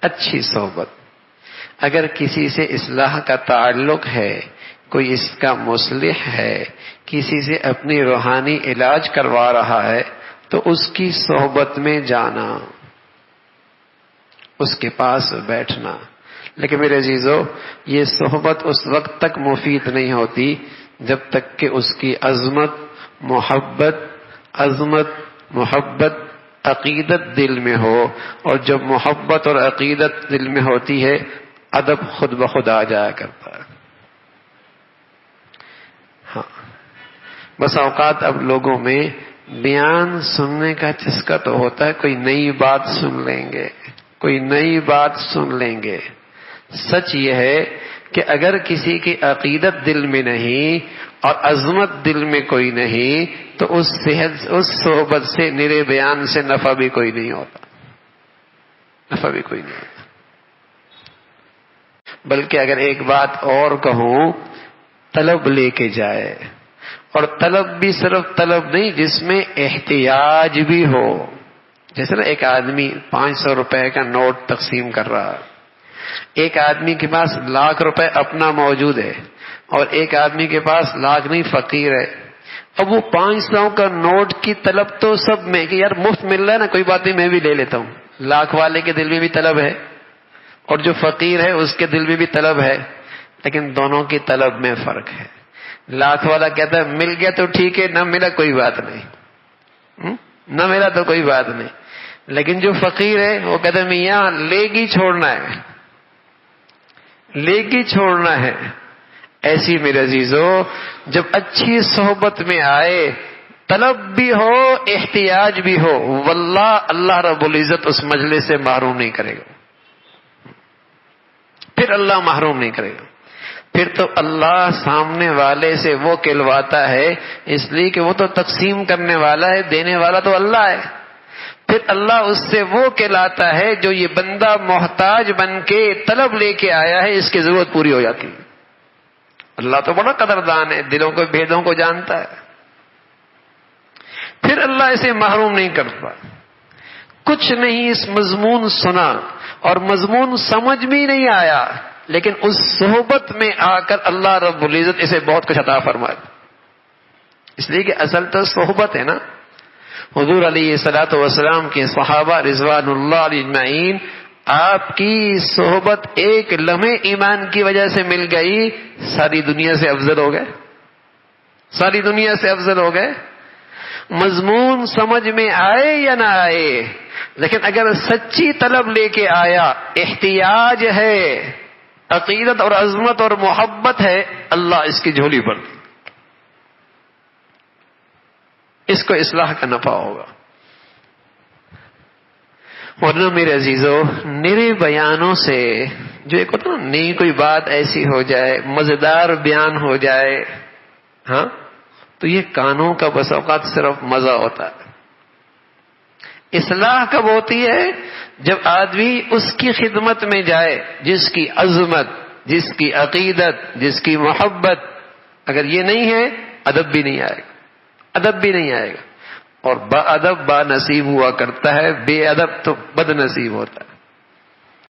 اچھی صحبت. اگر کسی سے اصلاح کا تعلق ہے، کوئی اس کا مصلح ہے، کسی سے اپنی روحانی علاج کروا رہا ہے، تو اس کی صحبت میں جانا، اس کے پاس بیٹھنا. لیکن میرے عزیزو، یہ صحبت اس وقت تک مفید نہیں ہوتی جب تک کہ اس کی عظمت محبت عقیدت دل میں ہو. اور جب محبت اور عقیدت دل میں ہوتی ہے، ادب خود بخود آ جایا کرتا ہے. ہاں، بس اوقات اب لوگوں میں بیان سننے کا چسکا تو ہوتا ہے، کوئی نئی بات سن لیں گے. سچ یہ ہے کہ اگر کسی کی عقیدت دل میں نہیں اور عظمت دل میں کوئی نہیں، تو اس صحبت سے، نرے بیان سے نفع بھی کوئی نہیں ہوتا. بلکہ اگر ایک بات اور کہوں، طلب لے کے جائے. اور طلب بھی صرف طلب نہیں، جس میں احتیاج بھی ہو. جیسے نا ایک آدمی 500 روپے کا نوٹ تقسیم کر رہا ہے، ایک آدمی کے پاس ₹1,00,000 اپنا موجود ہے، اور ایک آدمی کے پاس لاکھ نہیں، فقیر ہے. اب وہ 500 کا نوٹ کی طلب تو سب میں کہ یار مفت مل رہا ہے نا، کوئی بات نہیں میں بھی لے لیتا ہوں. لاکھ والے کے دل میں بھی طلب ہے، اور جو فقیر ہے اس کے دل میں بھی طلب ہے، لیکن دونوں کی طلب میں فرق ہے. لاکھ والا کہتا ہے مل گیا تو ٹھیک ہے، نہ ملا کوئی بات نہیں، نہ ملا تو کوئی بات نہیں. لیکن جو فقیر ہے وہ کہتا ہے میاں لے گی چھوڑنا ہے. ایسی میرے عزیزو، جب اچھی صحبت میں آئے، طلب بھی ہو، احتیاج بھی ہو، واللہ اللہ رب العزت اس مجلس سے محروم نہیں کرے گا. پھر اللہ محروم نہیں کرے گا. پھر تو اللہ سامنے والے سے وہ کہلواتا ہے، اس لیے کہ وہ تو تقسیم کرنے والا ہے، دینے والا تو اللہ ہے. پھر اللہ اس سے وہ کہلاتا ہے جو یہ بندہ محتاج بن کے طلب لے کے آیا ہے، اس کی ضرورت پوری ہو جاتی ہے. اللہ تو بڑا قدردان ہے، دلوں کو بھیدوں کو جانتا ہے. پھر اللہ اسے محروم نہیں کرتا. کچھ نہیں اس مضمون سنا اور مضمون سمجھ بھی نہیں آیا، لیکن اس صحبت میں آ کر اللہ رب العزت اسے بہت کچھ عطا فرمائے. اس لیے کہ اصل تو صحبت ہے نا. حضور علیہ الصلوۃ والسلام کے صحابہ رضوان اللہ علیہم اجمعین، آپ کی صحبت ایک لمحے ایمان کی وجہ سے مل گئی، ساری دنیا سے افضل ہو گئے. مضمون سمجھ میں آئے یا نہ آئے، لیکن اگر سچی طلب لے کے آیا، احتیاج ہے، عقیدت اور عظمت اور محبت ہے، اللہ اس کی جھولی پر، اس کو اصلاح کا نفع ہوگا. ورنہ میرے عزیزو، نرے بیانوں سے جو ایک ہوتا نا، نئی کوئی بات ایسی ہو جائے، مزیدار بیان ہو جائے، ہاں، تو یہ کانوں کا بس اوقات صرف مزہ ہوتا ہے. اصلاح کب ہوتی ہے؟ جب آدمی اس کی خدمت میں جائے جس کی عظمت، جس کی عقیدت، جس کی محبت. اگر یہ نہیں ہے، ادب بھی نہیں آئے گا. اور با ادب با نصیب ہوا کرتا ہے، بے ادب تو بد نصیب ہوتا ہے.